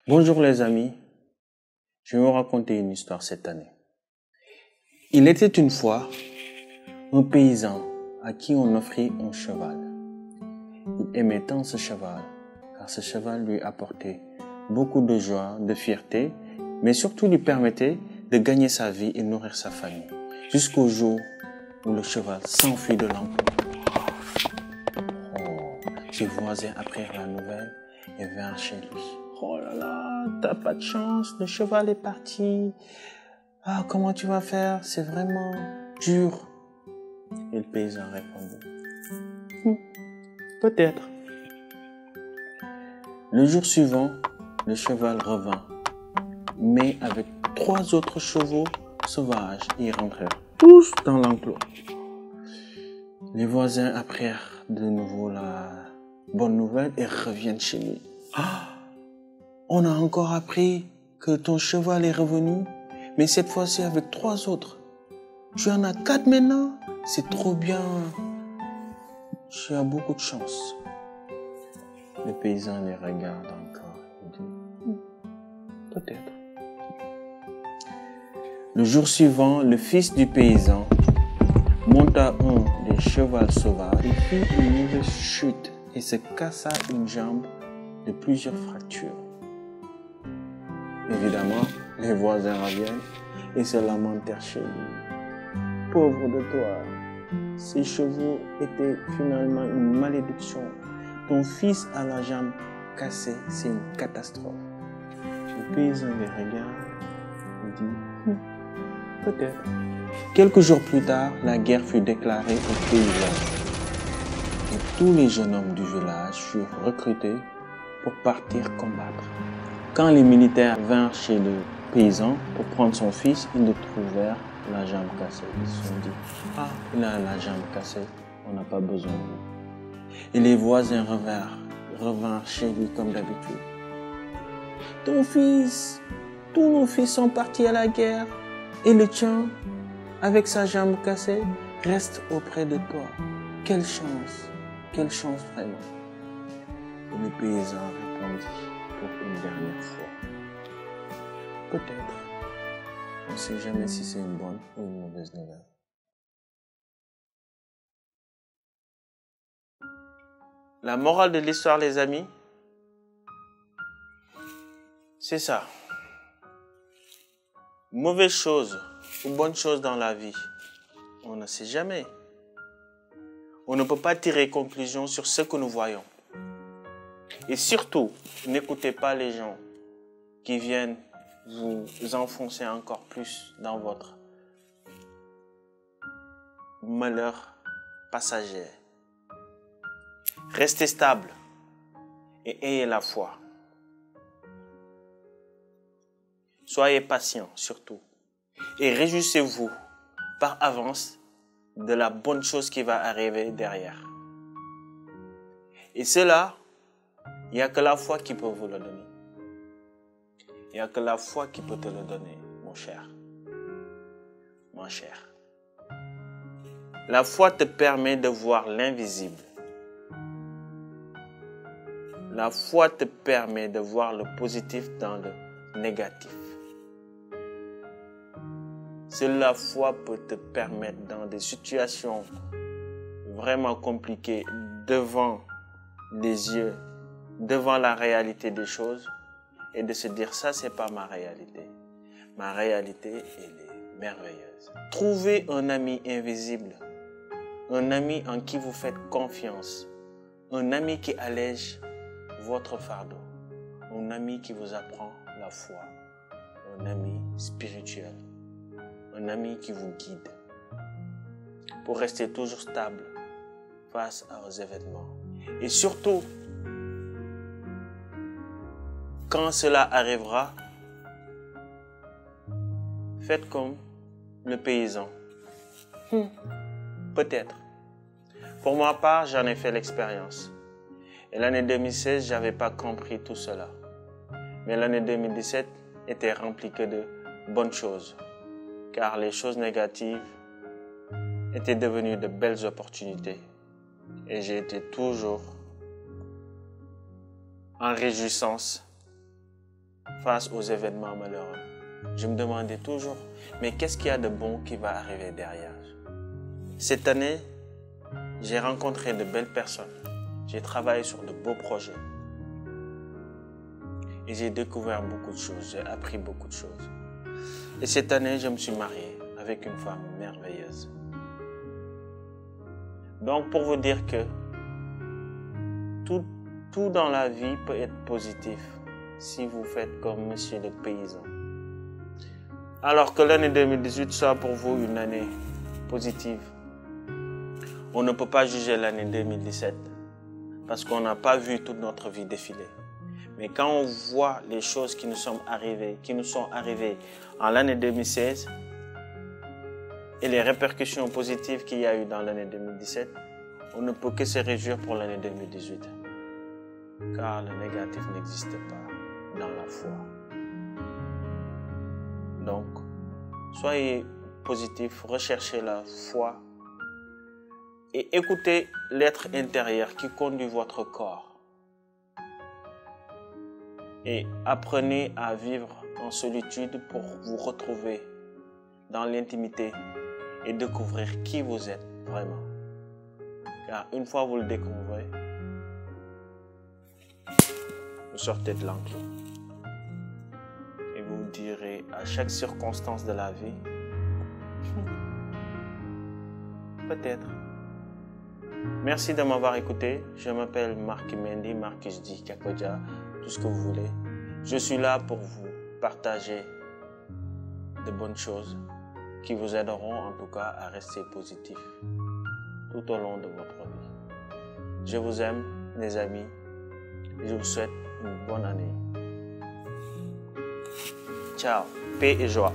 Bonjour les amis, je vais vous raconter une histoire cette année. Il était une fois un paysan à qui on offrit un cheval. Il aimait tant ce cheval, car ce cheval lui apportait beaucoup de joie, de fierté, mais surtout lui permettait de gagner sa vie et nourrir sa famille. Jusqu'au jour où le cheval s'enfuit de l'enclos. Ses voisins apprirent la nouvelle et vinrent chez lui. Oh là là, t'as pas de chance, le cheval est parti. Ah, comment tu vas faire? C'est vraiment dur. Et le paysan répondit, peut-être. Le jour suivant, le cheval revint, mais avec 3 autres chevaux sauvages, ils rentrèrent tous dans l'enclos. Les voisins apprirent de nouveau la bonne nouvelle et reviennent chez lui. Ah, on a encore appris que ton cheval est revenu, mais cette fois-ci avec 3 autres. Tu en as 4 maintenant? C'est trop bien. Tu as beaucoup de chance. Le paysan les regarde encore et dit, peut-être. Le jour suivant, le fils du paysan monta un des chevaux sauvages et fit une mauvaise chute et se cassa une jambe de plusieurs fractures. Évidemment, les voisins reviennent et se lamentèrent chez lui. Pauvre de toi, ces chevaux étaient finalement une malédiction. Ton fils a la jambe cassée, c'est une catastrophe. Le paysan les regarde et dit, peut-être. Quelques jours plus tard, la guerre fut déclarée aux paysans. Et tous les jeunes hommes du village furent recrutés pour partir combattre. Quand les militaires vinrent chez le paysan pour prendre son fils, ils le trouvèrent la jambe cassée. Ils se sont dit, ah, il a la jambe cassée, on n'a pas besoin de lui. Et les voisins revinrent chez lui comme d'habitude. Ton fils, tous nos fils sont partis à la guerre et le tien, avec sa jambe cassée, reste auprès de toi. Quelle chance vraiment. Et le paysan répondit pour une dernière fois. Peut-être. On ne sait jamais si c'est une bonne ou une mauvaise nouvelle. La morale de l'histoire, les amis, c'est ça. Mauvaise chose ou bonne chose dans la vie, on ne sait jamais. On ne peut pas tirer conclusion sur ce que nous voyons. Et surtout, n'écoutez pas les gens qui viennent vous enfoncer encore plus dans votre malheur passager. Restez stable et ayez la foi. Soyez patient surtout et réjouissez-vous par avance de la bonne chose qui va arriver derrière. Et cela, il n'y a que la foi qui peut vous le donner. Il n'y a que la foi qui peut te le donner, mon cher. Mon cher. La foi te permet de voir l'invisible. La foi te permet de voir le positif dans le négatif. Seule la foi peut te permettre dans des situations vraiment compliquées devant les yeux, devant la réalité des choses et de se dire ça c'est pas ma réalité. Ma réalité elle est merveilleuse. Trouvez un ami invisible, un ami en qui vous faites confiance, un ami qui allège votre fardeau, un ami qui vous apprend la foi, un ami spirituel, un ami qui vous guide pour rester toujours stable face aux événements. Et surtout, quand cela arrivera, faites comme le paysan. Peut-être. Pour ma part, j'en ai fait l'expérience. Et l'année 2016, je n'avais pas compris tout cela. Mais l'année 2017 était remplie que de bonnes choses. Car les choses négatives étaient devenues de belles opportunités. Et j'ai été toujours en réjouissance face aux événements malheureux, je me demandais toujours, mais qu'est-ce qu'il y a de bon qui va arriver derrière? Cette année, j'ai rencontré de belles personnes. J'ai travaillé sur de beaux projets. Et j'ai découvert beaucoup de choses, j'ai appris beaucoup de choses. Et cette année, je me suis marié avec une femme merveilleuse. Donc, pour vous dire que tout dans la vie peut être positif si vous faites comme monsieur le paysan. Alors que l'année 2018 soit pour vous une année positive, on ne peut pas juger l'année 2017 parce qu'on n'a pas vu toute notre vie défiler. Mais quand on voit les choses qui nous sont arrivées en l'année 2016 et les répercussions positives qu'il y a eu dans l'année 2017, on ne peut que se réjouir pour l'année 2018. Car le négatif n'existe pas dans la foi. Donc, soyez positifs, recherchez la foi et écoutez l'être intérieur qui conduit votre corps. Et apprenez à vivre en solitude pour vous retrouver dans l'intimité et découvrir qui vous êtes vraiment. Car une fois vous le découvrez, vous sortez de l'enclos et vous direz à chaque circonstance de la vie, peut-être. Merci de m'avoir écouté. Je m'appelle Marc Mendy, Marcus Di Kakodja, tout ce que vous voulez. Je suis là pour vous partager de bonnes choses qui vous aideront en tout cas à rester positif tout au long de votre vie. Je vous aime, les amis, et je vous souhaite une bonne année. Ciao, paix et joie.